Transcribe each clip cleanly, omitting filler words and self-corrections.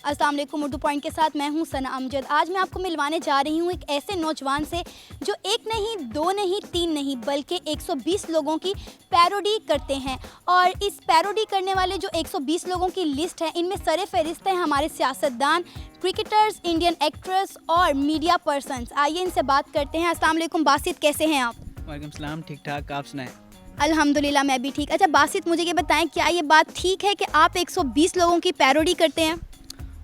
अस्सलाम वालेकुम। उर्दू पॉइंट के साथ मैं हूं सना अमजद। आज मैं आपको मिलवाने जा रही हूं एक ऐसे नौजवान से जो एक नहीं, दो नहीं, तीन नहीं बल्कि 120 लोगों की पैरोडी करते हैं। और इस पैरोडी करने वाले जो 120 लोगों की लिस्ट है, इनमें सरे फहरिस्त हैं हमारे सियासतदान, क्रिकेटर्स, इंडियन एक्ट्रेस और मीडिया पर्सन्स। आइए इनसे बात करते हैं। अस्सलाम वालेकुम बासित, कैसे हैं आप? वालेकुम सलाम, ठीक ठाक, आप सुनाएं? अल्हम्दुलिल्लाह मैं भी ठीक। अच्छा बासित, मुझे ये बताएं, क्या ये बात ठीक है कि आप 120 लोगों की पैरोडी करते हैं?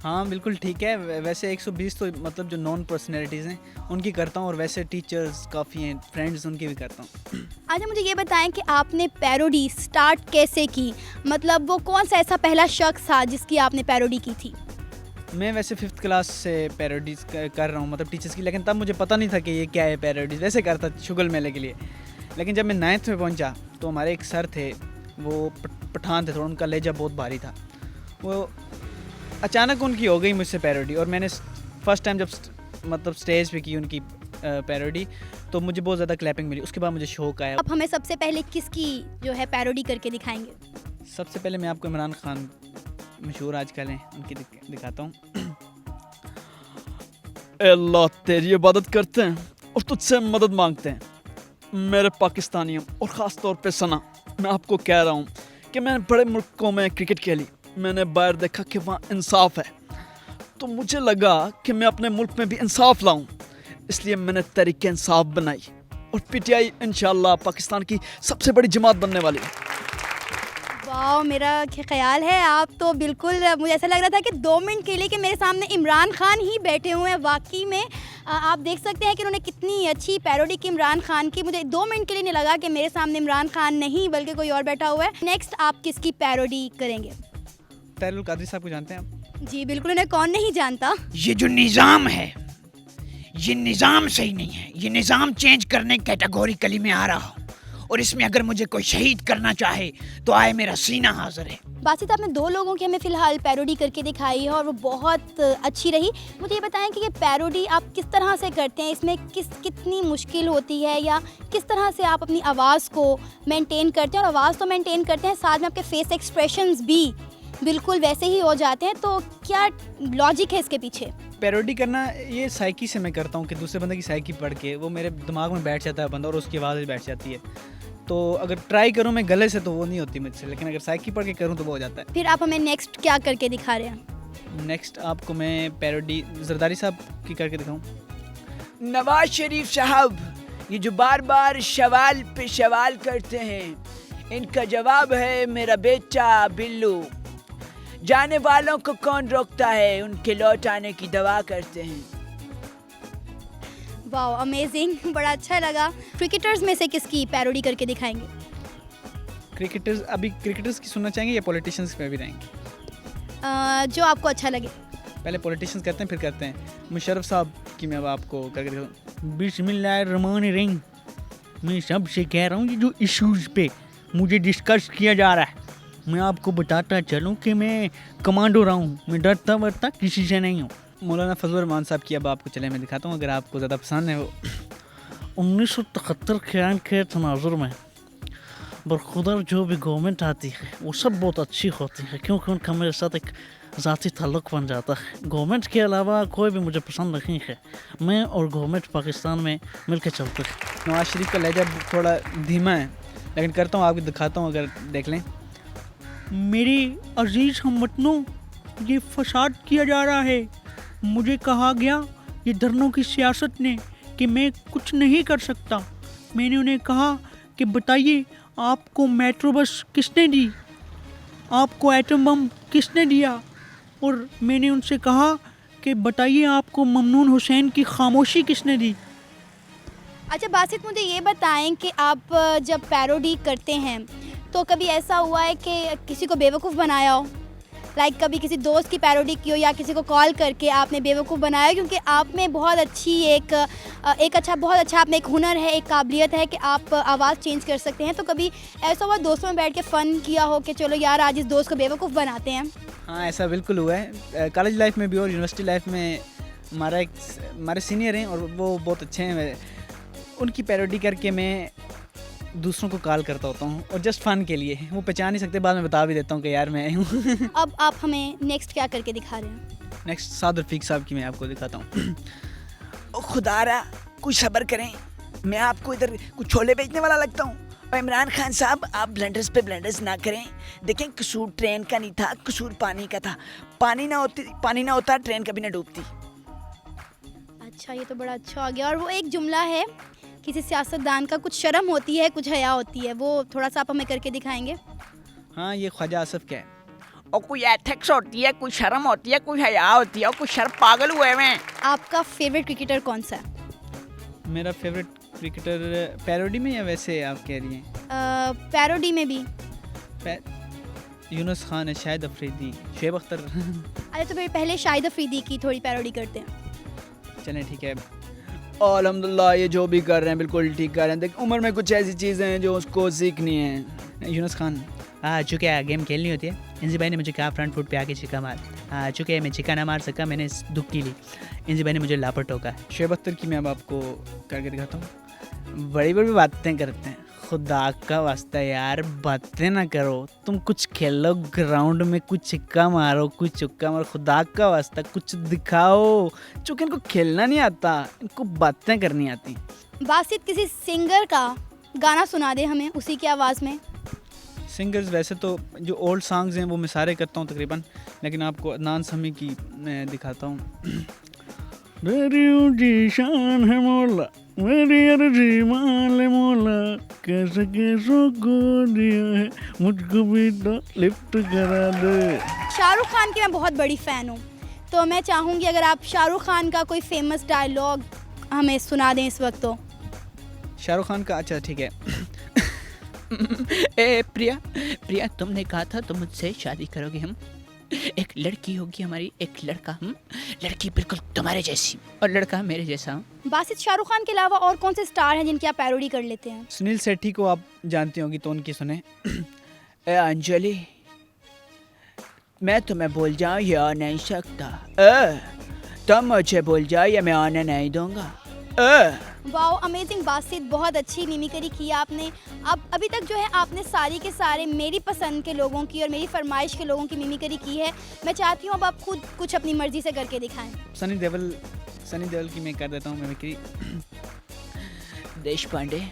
हाँ बिल्कुल ठीक है। वैसे 120 तो मतलब जो नॉन पर्सनैलिटीज़ हैं उनकी करता हूँ, और वैसे टीचर्स काफ़ी हैं, फ्रेंड्स, उनकी भी करता हूँ। अच्छा मुझे ये बताएं कि आपने पैरोडी स्टार्ट कैसे की? मतलब वो कौन सा ऐसा पहला शख्स था जिसकी आपने पैरोडी की थी? मैं वैसे 5th क्लास से पैरोडीज़ कर रहा हूँ, मतलब टीचर्स की, लेकिन तब मुझे पता नहीं था कि ये क्या है पैरोडीज़। वैसे करता शुगल मेले के लिए, लेकिन जब मैं 9th में पहुँचा तो हमारे एक सर थे, वो पठान थे, थोड़ा उनका लहजा बहुत भारी था। वो अचानक उनकी हो गई मुझसे पैरोडी, और मैंने फर्स्ट टाइम जब मतलब स्टेज पे की उनकी पैरोडी, तो मुझे बहुत ज़्यादा क्लैपिंग मिली। उसके बाद मुझे शौक आया। आप हमें सबसे पहले किसकी जो है पैरोडी करके दिखाएंगे? सबसे पहले मैं आपको इमरान खान, मशहूर आजकल हैं, उनकी दिखाता हूँ। अल्लाह तेरी इबादत करते हैं और तुझसे मदद मांगते हैं, मेरे पाकिस्तानियों, और ख़ास तौर पे सना, मैं आपको कह रहा हूँ कि मैंने बड़े मुल्कों में क्रिकेट खेली, मैंने बाहर देखा कि वहाँ इंसाफ है, तो मुझे लगा कि मैं अपने मुल्क में भी इंसाफ लाऊं, इसलिए मैंने तहरीक इंसाफ बनाई, और पीटीआई इंशाल्लाह पाकिस्तान की सबसे बड़ी जमात बनने वाली है। वाह, मेरा ख्याल है आप तो बिल्कुल, मुझे ऐसा लग रहा था कि 2 मिनट के लिए कि मेरे सामने इमरान खान ही बैठे हुए हैं। वाकई में आप देख सकते हैं कि उन्होंने कितनी अच्छी पैरोडी की इमरान खान की। मुझे 2 मिनट के लिए नहीं लगा कि मेरे सामने इमरान खान नहीं बल्कि कोई और बैठा हुआ है। नेक्स्ट आप किसकी पैरोडी करेंगे? तहरुल कादरी साहब को जानते हैं आप? जी बिल्कुल, उन्हें कौन नहीं जानता। ये जो निज़ाम है, ये निज़ाम सही नहीं है। ये निज़ाम चेंज करने कैटेगोरिकली में आ रहा हूँ, और इसमें अगर मुझे कोई शहीद करना चाहे तो आए, मेरा सीना हाजिर है। बासित, आपने 2 लोगों की हमें फ़िलहाल पैरोडी करके दिखाई है और वो बहुत अच्छी रही। मुझे ये बताएं कि ये पैरोडी आप किस तरह से करते हैं, इसमें कितनी मुश्किल होती है, या किस तरह से आप अपनी आवाज़ को मेंटेन करते हैं? और आवाज़ तो मेंटेन करते हैं, साथ में आपके फेस एक्सप्रेशंस भी बिल्कुल वैसे ही हो जाते हैं, तो क्या लॉजिक है इसके पीछे? पैरोडी करना ये साइकी से मैं करता हूँ कि दूसरे बंदे की साइकी पढ़ के वो मेरे दिमाग में बैठ जाता है बंदा, और उसकी आवाज़ भी बैठ जाती है। तो अगर ट्राई करूँ मैं गले से तो वो नहीं होती मुझसे, लेकिन अगर साइकी पढ़ के करूँ तो वो हो जाता है। फिर आप हमें नेक्स्ट क्या करके दिखा रहे हैं? नेक्स्ट आपको मैं पैरोडी जरदारी साहब की करके दिखाऊँ। नवाज शरीफ साहब, ये जो बार बार सवाल पे सवाल करते हैं, इनका जवाब है मेरा बेटा बिल्लू। जाने वालों को कौन रोकता है, उनके लौट आने की दवा करते हैं। वाह, अमेजिंग, बड़ा अच्छा लगा। क्रिकेटर्स में से किसकी पैरोडी करके दिखाएंगे? क्रिकेटर्स, अभी क्रिकेटर्स की सुनना चाहेंगे या पॉलिटिशियंस पे भी रहेंगे? जो आपको अच्छा लगे। पहले पॉलिटिशियंस करते हैं, फिर करते हैं मुशर्रफ साहब की। मैं अब आपको करके दिखाऊँ। बिस्मिल्लाहिर्रहमानिर्रहीम। मैं सबसे कह रहा हूँ, ये जो इश्यूज़ पे मुझे डिस्कस किया जा रहा है, मैं आपको बताता चलूँ कि मैं कमांडो रहा हूँ, मैं डरता वरता किसी से नहीं हूँ। मौलाना फजल रहमान साहब की अब आपको चले मैं दिखाता हूँ, अगर आपको ज़्यादा पसंद है वो। 1973 के आइन के तनाजुर में बरखुदर जो भी गवर्नमेंट आती है वो सब बहुत अच्छी होती है, क्योंकि उनका मेरे साथ एक ज़ाती ताल्लुक़ बन जाता है। गवर्नमेंट के अलावा कोई भी मुझे पसंद नहीं है। मैं और गवर्नमेंट पाकिस्तान में मिल के चलते हैं। नवाज शरीफ का लहजा थोड़ा धीमा है, लेकिन करता हूँ, आपको दिखाता हूँ, अगर देख लें। मेरे अजीज़ हमवतनों, ये फसाद किया जा रहा है। मुझे कहा गया ये धरनों की सियासत ने कि मैं कुछ नहीं कर सकता। मैंने उन्हें कहा कि बताइए, आपको मेट्रो बस किसने दी, आपको एटम बम किसने दिया? और मैंने उनसे कहा कि बताइए, आपको ममनून हुसैन की खामोशी किसने दी? अच्छा बासित, मुझे ये बताएं कि आप जब पैरोडी करते हैं तो कभी ऐसा हुआ है कि किसी को बेवकूफ़ बनाया हो? लाइक कभी किसी दोस्त की पैरोडी की हो, या किसी को कॉल करके आपने बेवकूफ़ बनाया? क्योंकि आप में बहुत अच्छी बहुत अच्छा आप में एक हुनर है, एक काबिलियत है कि आप आवाज़ चेंज कर सकते हैं। तो कभी ऐसा हुआ दोस्तों में बैठ के फ़न किया हो कि चलो यार आज इस दोस्त को बेवकूफ़ बनाते हैं? हाँ, ऐसा बिल्कुल हुआ है। कॉलेज लाइफ में भी और यूनिवर्सिटी लाइफ में हमारे सीनियर हैं और वो बहुत अच्छे हैं। उनकी पैरोडी करके मैं दूसरों को कॉल करता होता हूँ और जस्ट फन के लिए, वो पहचान नहीं सकते, बाद में बता भी देता हूँ कि यार मैं हूँ। अब आप हमें नेक्स्ट क्या करके दिखा रहे हैं? नेक्स्ट साद रफीक साहब की मैं आपको दिखाता हूँ। ओ खुदारा, कुछ सब्र करें, मैं आपको इधर कुछ छोले बेचने वाला लगता हूँ। और इमरान खान साहब, आप ब्लेंडर्स पे ब्लेंडर्स ना करें। देखें, कसूर ट्रेन का नहीं था, कसूर पानी का था। पानी ना होता ट्रेन कभी ना डूबती। अच्छा, ये तो बड़ा अच्छा हो गया। और वो एक जुमला है, किसी सियासतदान का कुछ शर्म होती है, कुछ हया होती है, वो थोड़ा सा आप हमें करके दिखाएंगे? हाँ, ये ख्वाजा आसिफ का है। और कोई एथिक्स होती है, कोई शर्म होती है, कोई हया होती है, और कुछ शर्म पागल हुए हैं। आपका फेवरेट क्रिकेटर कौन सा है? मेरा फेवरेट क्रिकेटर पैरोडी में या वैसे आप कह रही हैं? पैरोडी में भी। यूनुस खान है, शाहिद अफरीदी, शुएब अख्तर। अरे तो फिर पहले शाहिद अफरीदी की थोड़ी पैरोडी करते हैं। चलें ठीक है। अल्हम्दुलिल्लाह, ये जो भी कर रहे हैं बिल्कुल ठीक कर रहे हैं। देख, उम्र में कुछ ऐसी चीज़ें हैं जो उसको सीखनी है। यूनुस खान, चूँकि गेम खेलनी होती है, इंजी भाई ने मुझे कहा फ्रंट फुट पे आके चिक्का मार। चूँकि मैं चिक्का ना मार सका, मैंने इस दुख की ली। इंजी भाई ने मुझे लापट टोका। शुएब अख्तर की मैं अब आपको करके दिखाता हूँ। बड़ी बड़ी बातें करते हैं, खुदा का वास्ता यार बातें ना करो। तुम कुछ खेलो ग्राउंड में, कुछ चिक्का मारो, कुछ चुक्का मारो, खुदा का वास्ता कुछ दिखाओ। चूँकि इनको खेलना नहीं आता, इनको बातें करनी आती। बासित किसी सिंगर का गाना सुना दे हमें उसी की आवाज़ में। सिंगर्स वैसे तो जो ओल्ड सॉन्ग्स हैं वो मैं सारे करता हूँ तकरीबन, लेकिन आपको अदनान समी की मैं दिखाता हूँ। मेरी ऊंची शान है मौला, मेरी अर्जी मान ले मौला, कैसे कैसों को दिया है, मुझको भी तो लिफ्ट करा दे। शाहरुख खान की मैं बहुत बड़ी फ़ैन हूँ, तो मैं चाहूँगी अगर आप शाहरुख खान का कोई फेमस डायलॉग हमें सुना दें इस वक्त। तो शाहरुख खान का, अच्छा ठीक है। ए प्रिया, तुमने कहा था तुम मुझसे शादी करोगे। हम एक लड़की होगी हमारी, एक लड़का, हम लड़की बिल्कुल तुम्हारे जैसी और लड़का मेरे जैसा। बासित, शाहरुख खान के अलावा और कौन से स्टार हैं जिनकी आप पैरोडी कर लेते हैं? सुनील शेट्टी को आप जानती होंगी तो उनकी सुने। ए अंजलि, मैं तुम्हें भूल जाऊँ ये आ नहीं सकता। तुम मुझे भूल जाओ या मैं आने नहीं दूंगा। वाओ, अमेजिंग बासित, बहुत अच्छी मिमिक्री की आपने। अब अभी तक जो है आपने सारी के सारे मेरी पसंद के लोगों की और मेरी फरमाइश के लोगों की मिमिक्री की है। मैं चाहती हूँ अब आप खुद कुछ अपनी मर्जी से करके दिखाएं। सनी देओल की मैं कर देता हूँ मिमिक्री। देश पांडे,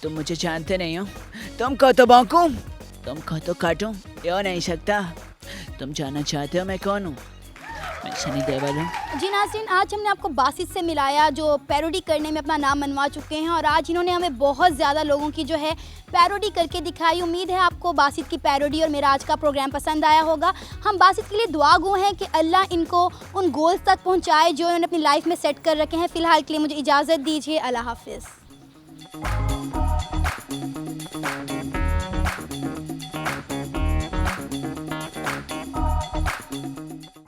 तुम मुझे जानते नहीं हो। तुम कहो तो भौंकूं, तुम कहो तो काटूं, ये हो नहीं सकता। तुम जानना चाहते हो मैं कौन हूँ? मैं सनी देओल हूँ। जी नाज़रीन, आज हमने आपको बासित से मिलाया जो पैरोडी करने में अपना नाम मनवा चुके हैं, और आज इन्होंने हमें बहुत ज़्यादा लोगों की जो है पैरोडी करके दिखाई। उम्मीद है आपको बासित की पैरोडी और मेरा आज का प्रोग्राम पसंद आया होगा। हम बासित के लिए दुआ गो हैं कि अल्लाह इनको उन गोल्स तक पहुँचाए जो इन्होंने अपनी लाइफ में सेट कर रखे हैं। फ़िलहाल के लिए मुझे इजाज़त दीजिए। अल्लाह हाफिज़।